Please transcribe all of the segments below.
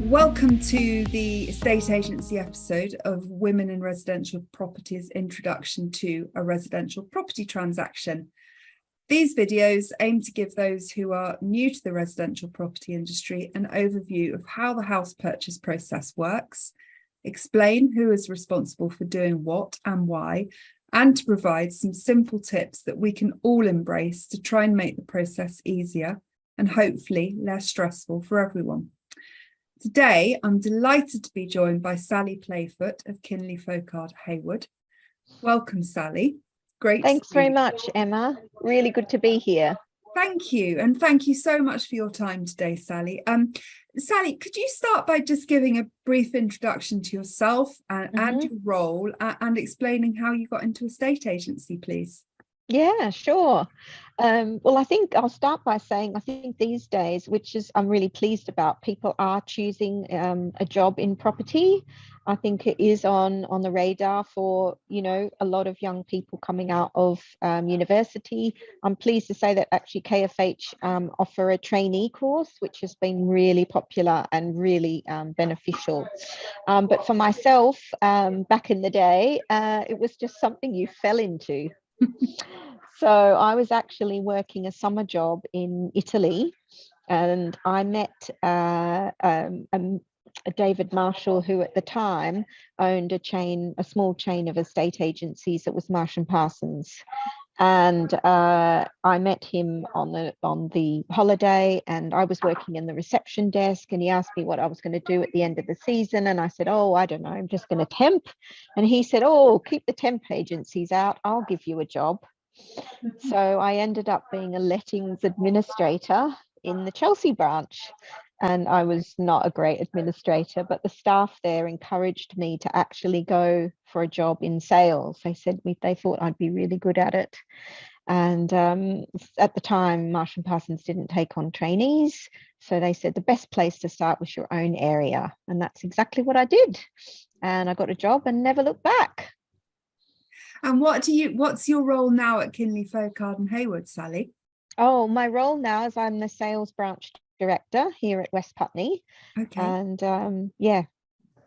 Welcome to the estate agency episode of Women in Residential Properties Introduction to a Residential Property Transaction. These videos aim to give those who are new to the residential property industry an overview of how the house purchase process works, explain who is responsible for doing what and why, and to provide some simple tips that we can all embrace to try and make the process easier and hopefully less stressful for everyone. Today, I'm delighted to be joined by Sally Playfoot of Kinleigh, Folkard, Hayward. Welcome, Sally. Great. Thanks very much, Emma. Really good to be here. Thank you. And thank you so much for your time today, Sally. Sally, could you start by just giving a brief introduction to yourself and your role and explaining how you got into estate agency, please? Yeah, sure. Well, I think I'll start by saying I think these days, which is I'm really pleased about, people are choosing a job in property. I think it is on the radar for, a lot of young people coming out of university. I'm pleased to say that actually KFH offer a trainee course, which has been really popular and really beneficial. But for myself, back in the day, it was just something you fell into. So I was actually working a summer job in Italy, and I met David Marshall, who at the time owned a small chain of estate agencies that was Marsh and Parsons. And I met him on the holiday, and I was working in the reception desk, and he asked me what I was going to do at the end of the season. And I said, I don't know, I'm just going to temp. And he said, keep the temp agencies out, I'll give you a job. So I ended up being a lettings administrator in the Chelsea branch. And I was not a great administrator, but the staff there encouraged me to actually go for a job in sales. They thought I'd be really good at it. And at the time, Marsh and Parsons didn't take on trainees. So they said the best place to start was your own area. And that's exactly what I did. And I got a job and never looked back. And what's your role now at Kinleigh, Folkard and Hayward, Sally? My role now is I'm the sales branch director here at West Putney. Okay. And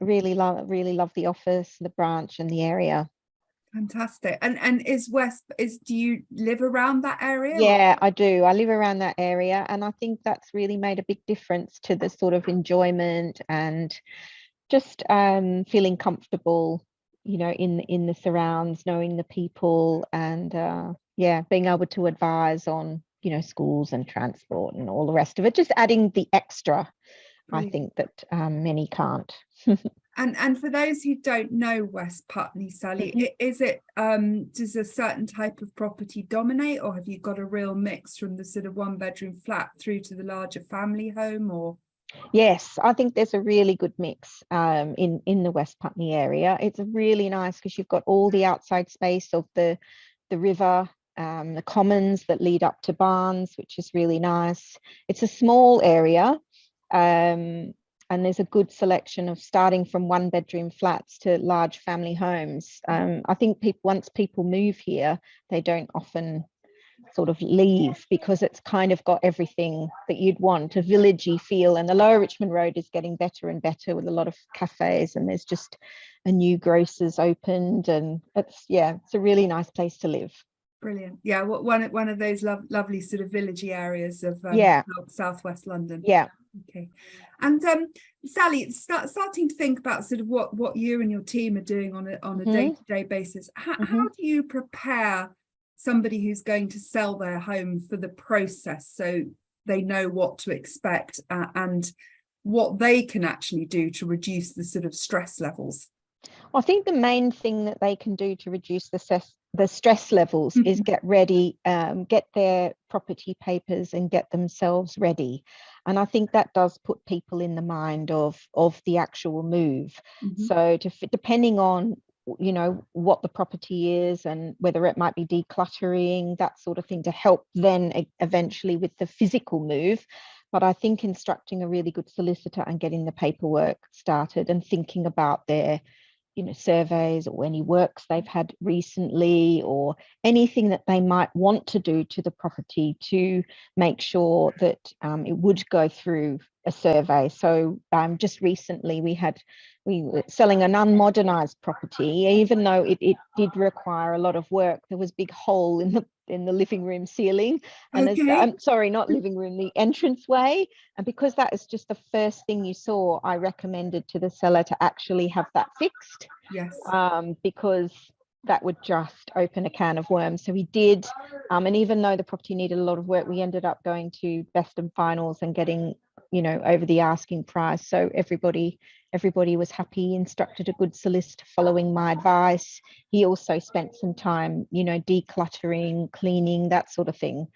really love the office, the branch and the area. Fantastic. And do you live around that area? Yeah, I do. I live around that area, and I think that's really made a big difference to the sort of enjoyment and just feeling comfortable, in the surrounds, knowing the people, and being able to advise on schools and transport and all the rest of it, just adding the extra. Brilliant. I think that many can't. And for those who don't know West Putney, Sally, is it does a certain type of property dominate, or have you got a real mix from the sort of one bedroom flat through to the larger family home? Or yes, I think there's a really good mix in the West Putney area. It's really nice because you've got all the outside space of the river, the commons that lead up to barns, which is really nice. It's a small area, and there's a good selection of starting from one bedroom flats to large family homes. I think once people move here, they don't often sort of leave because it's kind of got everything that you'd want, a villagey feel. And the Lower Richmond Road is getting better and better with a lot of cafes, and there's just a new grocer's opened, and it's a really nice place to live. Brilliant. Yeah, one of those lovely sort of villagey areas of southwest London. Yeah. Okay. And Sally, starting to think about sort of what you and your team are doing on a day-to-day basis. How do you prepare somebody who's going to sell their home for the process so they know what to expect and what they can actually do to reduce the sort of stress levels? I think the main thing that they can do to reduce the stress levels is get ready, get their property papers and get themselves ready. And I think that does put people in the mind of the actual move. So depending on what the property is and whether it might be decluttering, that sort of thing, to help then eventually with the physical move. But I think instructing a really good solicitor and getting the paperwork started and thinking about their surveys or any works they've had recently, or anything that they might want to do to the property to make sure that it would go through a survey. So just recently we were selling an unmodernized property. Even though it did require a lot of work, there was a big hole in the living room ceiling, and Okay. sorry, not living room, the entranceway. And because that is just the first thing you saw, I recommended to the seller to actually have that fixed. Yes. Because that would just open a can of worms. So we did, and even though the property needed a lot of work, we ended up going to best and finals and getting over the asking price. So everybody was happy. Instructed a good solicitor following my advice. He also spent some time decluttering, cleaning, that sort of thing.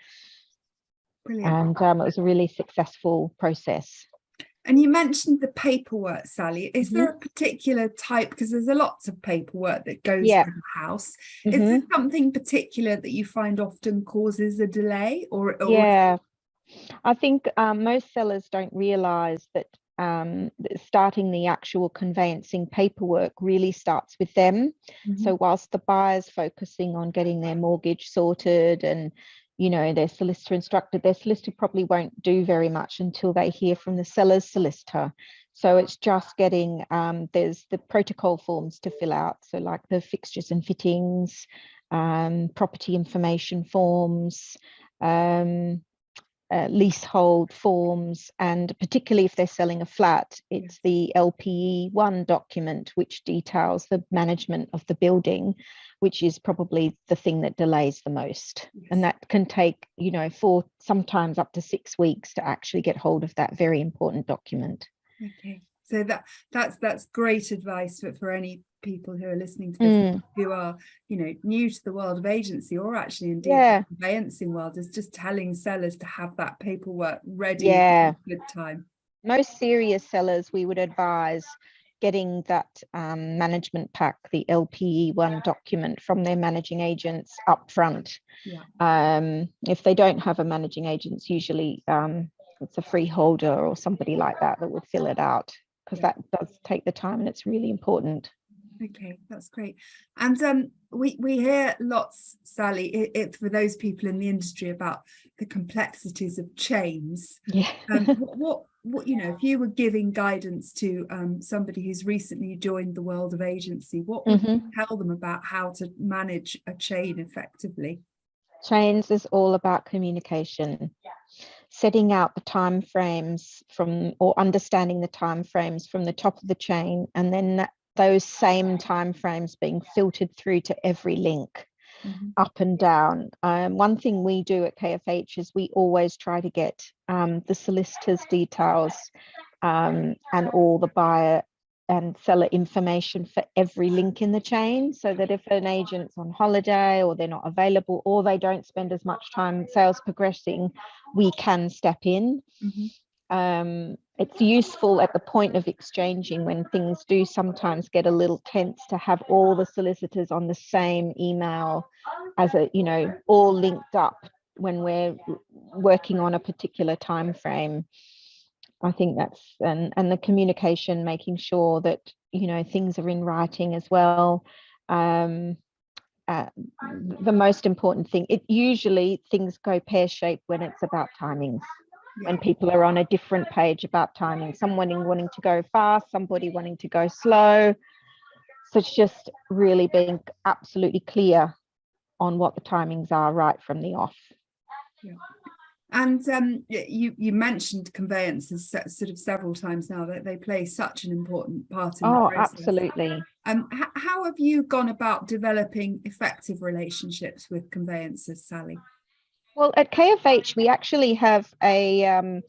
Brilliant. And it was a really successful process. And you mentioned the paperwork, Sally. Is there a particular type, because there's a lots of paperwork that goes with the house. Is there something particular that you find often causes a delay? Or yeah, I think most sellers don't realise that starting the actual conveyancing paperwork really starts with them. So whilst the buyer's focusing on getting their mortgage sorted and their solicitor instructed, their solicitor probably won't do very much until they hear from the seller's solicitor. So it's just getting, there's the protocol forms to fill out. So like the fixtures and fittings, property information forms, leasehold forms, and particularly if they're selling a flat, it's the LPE1 document, which details the management of the building, which is probably the thing that delays the most. And that can take, for sometimes up to 6 weeks to actually get hold of that very important document. Okay, so that's great advice for any people who are listening to this who are new to the world of agency, or actually indeed the conveyancing world, is just telling sellers to have that paperwork ready at a good time. Most serious sellers, we would advise getting that management pack, the LPE1 document, from their managing agents up front. If they don't have a managing agent, usually it's a freeholder or somebody like that would fill it out, because that does take the time and it's really important. Okay, that's great. And we hear lots, Sally, for those people in the industry, about the complexities of chains. What if you were giving guidance to somebody who's recently joined the world of agency, what would you tell them about how to manage a chain effectively? Chains is all about communication. Setting out the time frames or understanding the time frames from the top of the chain, and then those same time frames being filtered through to every link up and down. One thing we do at KFH is we always try to get the solicitor's details and all the buyer and seller information for every link in the chain, so that if an agent's on holiday or they're not available or they don't spend as much time sales progressing, we can step in. It's useful at the point of exchanging, when things do sometimes get a little tense, to have all the solicitors on the same email as all linked up when we're working on a particular time frame. I think that's, and the communication, making sure that things are in writing as well. The most important thing, usually things go pear-shaped when it's about timings. When people are on a different page about timing, someone wanting to go fast, somebody wanting to go slow. So it's just really being absolutely clear on what the timings are right from the off. And you mentioned conveyances sort of several times now, that they play such an important part in the process. Absolutely. How have you gone about developing effective relationships with conveyancers, Sally? Well, at KFH, we actually have a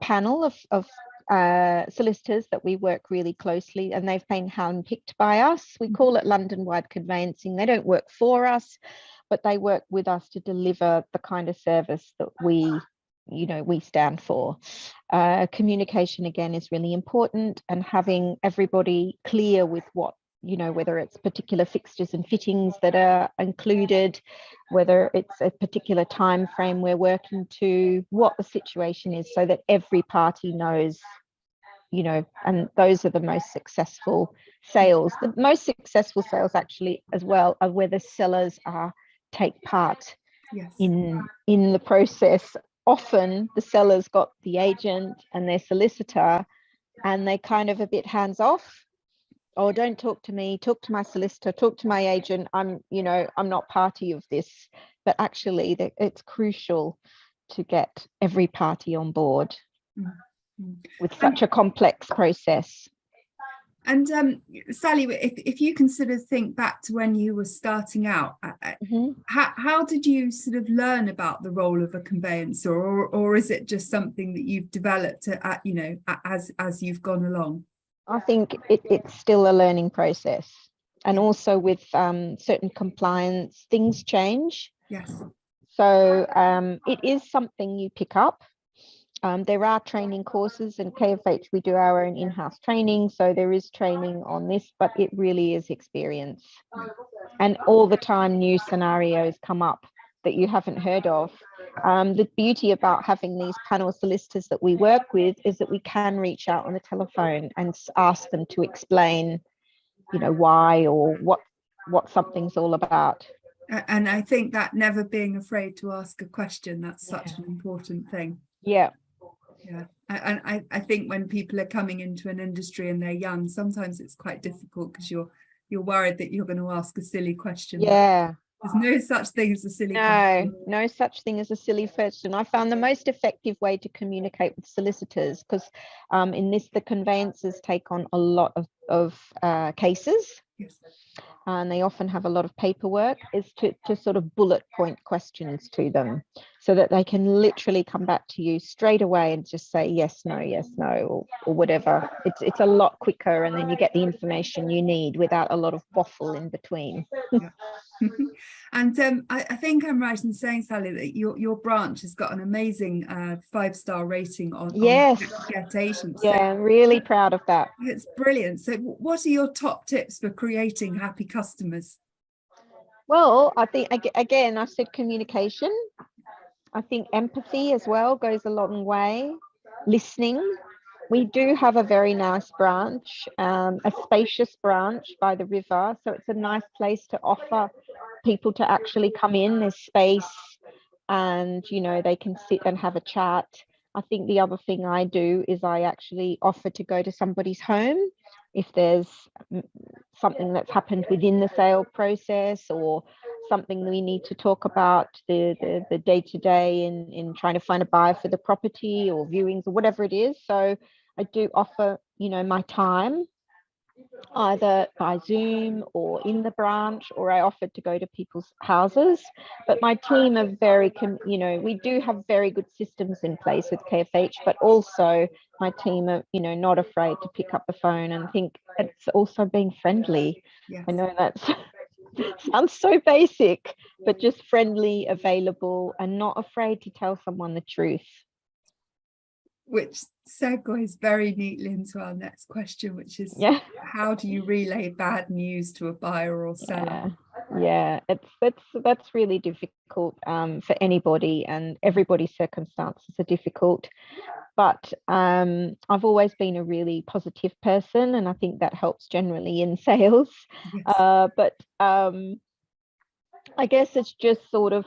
panel of solicitors that we work really closely, and they've been handpicked by us. We call it London-wide conveyancing. They don't work for us, but they work with us to deliver the kind of service that we stand for. Communication, again, is really important, and having everybody clear with what, whether it's particular fixtures and fittings that are included, whether it's a particular time frame we're working to, what the situation is, so that every party knows and those are the most successful sales. The most successful sales actually as well are where the sellers take part in the process. Often the sellers got the agent and their solicitor, and they kind of a bit hands off. Oh, don't talk to me, talk to my solicitor, talk to my agent. I'm not party of this. But actually it's crucial to get every party on board with such a complex process. And Sally, if you can sort of think back to when you were starting out, how did you sort of learn about the role of a conveyancer, or is it just something that you've developed as you've gone along? I think it's still a learning process, and also with certain compliance, things change. Yes. So it is something you pick up. There are training courses, and KFH, we do our own in-house training. So there is training on this, but it really is experience. And all the time new scenarios come up that you haven't heard of. The beauty about having these panel solicitors that we work with is that we can reach out on the telephone and ask them to explain, why or what something's all about. And I think that never being afraid to ask a question, that's such an important thing. Yeah. And I think when people are coming into an industry and they're young, sometimes it's quite difficult because you're worried that you're going to ask a silly question. Yeah. There's no such thing as a silly question. No such thing as a silly question. I found the most effective way to communicate with solicitors, because in this, the conveyancers take on a lot of cases. Yes. And they often have a lot of paperwork, is to sort of bullet point questions to them, so that they can literally come back to you straight away and just say yes, no, or whatever. It's a lot quicker, and then you get the information you need without a lot of waffle in between. Yeah. And I think I'm right in saying, Sally, that your branch has got an amazing 5-star rating on Get Agents. Yeah, I'm really proud of that. It's brilliant. So what are your top tips for creating happy customers? Well, I think, again, I said communication. I think empathy as well goes a long way. Listening. We do have a very nice branch, a spacious branch by the river. So it's a nice place to offer people to actually come in. There's space, and, they can sit and have a chat. I think the other thing I do is I actually offer to go to somebody's home if there's something that's happened within the sale process, or something we need to talk about the day-to-day in trying to find a buyer for the property, or viewings, or whatever it is. So I do offer, my time, either by Zoom or in the branch, or I offered to go to people's houses. But my team are very, we do have very good systems in place with KFH, but also my team are, not afraid to pick up the phone. And think it's also being friendly. Yes. I know that sounds so basic, but just friendly, available, and not afraid to tell someone the truth. Which segues very neatly into our next question, which is, how do you relay bad news to a buyer or seller? Yeah, that's really difficult for anybody, and everybody's circumstances are difficult. But I've always been a really positive person, and I think that helps generally in sales. Yes. But I guess it's just sort of,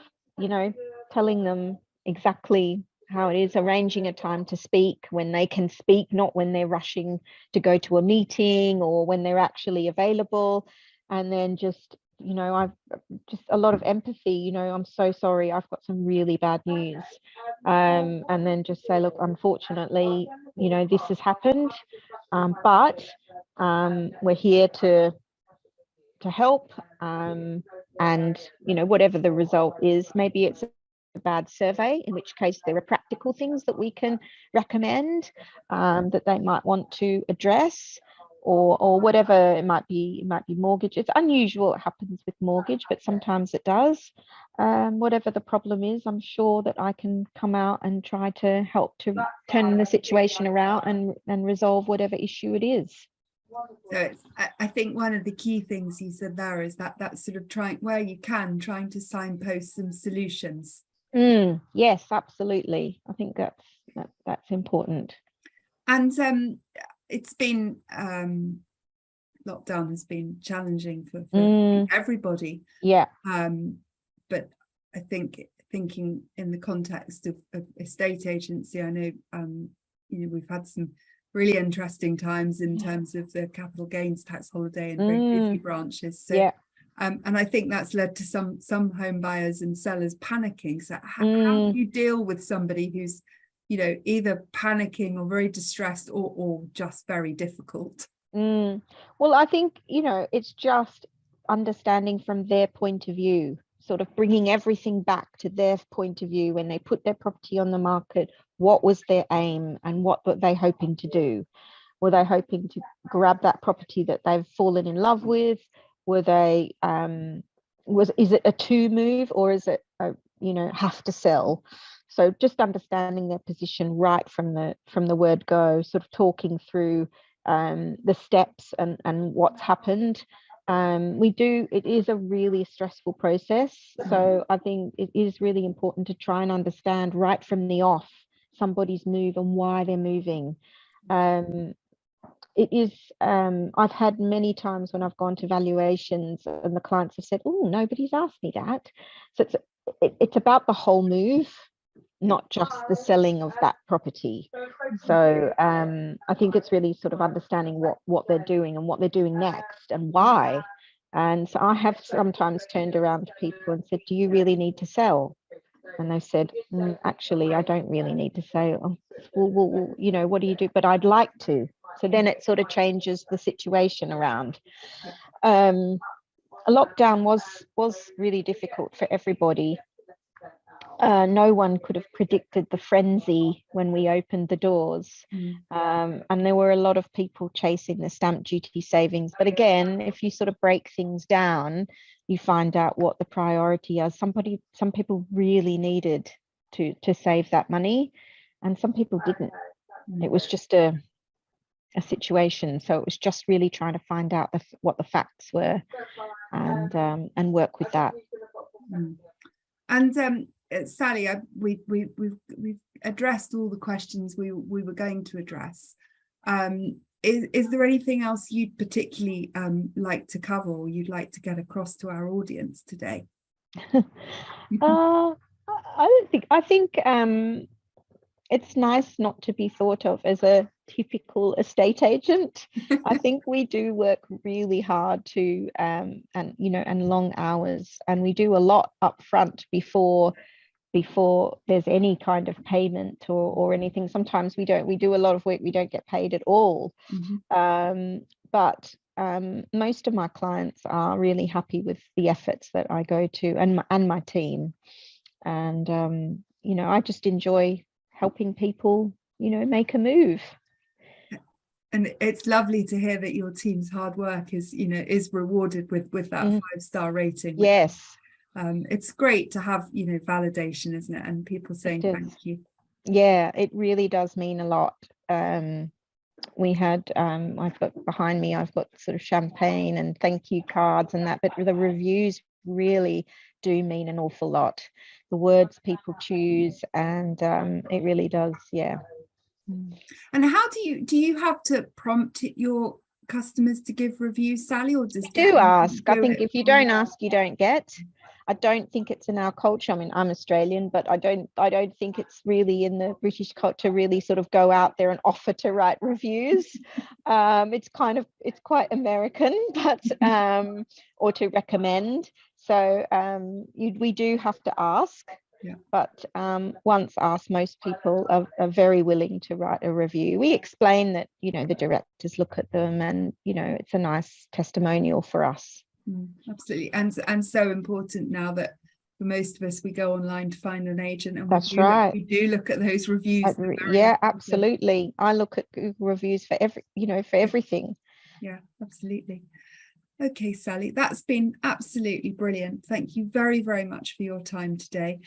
telling them exactly how it is, arranging a time to speak when they can speak, not when they're rushing to go to a meeting, or when they're actually available. And then just, I've just a lot of empathy, I'm so sorry, I've got some really bad news. And then just say, look, unfortunately, this has happened, but we're here to help. And, whatever the result is, maybe it's a bad survey, in which case there are practical things that we can recommend that they might want to address, or whatever it might be. It might be mortgage. It's unusual, it happens with mortgage, but sometimes it does. Whatever the problem is, I'm sure that I can come out and try to help to turn the situation around and resolve whatever issue it is. So I think one of the key things you said there is that sort of trying to signpost some solutions. Yes, absolutely. I think that's important. And it's been lockdown has been challenging for everybody. Yeah. But I think thinking in the context of estate agency, I know we've had some really interesting times in terms of the capital gains tax holiday and very busy branches. So yeah. And I think that's led to some home buyers and sellers panicking. So how do you deal with somebody who's, either panicking or very distressed or just very difficult? Well, I think, it's just understanding from their point of view, sort of bringing everything back to their point of view when they put their property on the market. What was their aim and what were they hoping to do? Were they hoping to grab that property that they've fallen in love with? Were they is it a to move, or is it have to sell? So just understanding their position right from the word go, sort of talking through the steps and what's happened. It is a really stressful process, so I think it is really important to try and understand right from the off somebody's move and why they're moving. It is I've had many times when I've gone to valuations and the clients have said, oh, nobody's asked me that. So it's about the whole move, not just the selling of that property. So I think it's really sort of understanding what they're doing and what they're doing next and why. And so I have sometimes turned around to people and said, do you really need to sell? And they said, actually, I don't really need to sell. Well, what do you do? But I'd like to. So then it sort of changes the situation around. A lockdown was really difficult for everybody. No one could have predicted the frenzy when we opened the doors. And there were a lot of people chasing the stamp duty savings. But again, if you sort of break things down, you find out what the priority is. Some people really needed to save that money, and some people didn't. It was just a situation. So it was just really trying to find out what the facts were and work with that. And Sally, we've addressed all the questions we were going to address. Is there anything else you'd particularly like to cover, or you'd like to get across to our audience today? I think it's nice not to be thought of as a typical estate agent. I think we do work really hard and long hours, and we do a lot up front before there's any kind of payment or anything. Sometimes we do a lot of work, we don't get paid at all. But most of my clients are really happy with the efforts that I go to and my team. And I just enjoy helping people make a move. And it's lovely to hear that your team's hard work is rewarded with that 5-star rating. Yes. It's great to have validation, isn't it, and people saying thank you. Yeah, it really does mean a lot. We had I've got behind me, I've got sort of champagne and thank you cards and that, but the reviews really do mean an awful lot. The words people choose, and it really does. Yeah. And how do you have to prompt your customers to give reviews, Sally, or just do ask? I think if you don't ask, you don't get. I don't think it's in our culture. I mean, I'm Australian, but I don't think it's really in the British culture really sort of go out there and offer to write reviews. It's quite American, but or to recommend. So we do have to ask. Yeah. But once asked, most people are very willing to write a review. We explain that, the directors look at them and, it's a nice testimonial for us. Absolutely. And so important now that for most of us, we go online to find an agent, and that's right. We do look at those reviews. Yeah, absolutely. I look at Google reviews for everything. Yeah, absolutely. Okay, Sally, that's been absolutely brilliant. Thank you very, very much for your time today.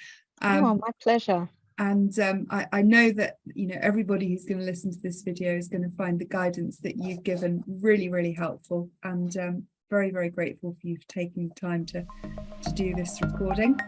My pleasure. And I know that everybody who's going to listen to this video is going to find the guidance that you've given really, really helpful, and very, very grateful for you for taking the time to do this recording.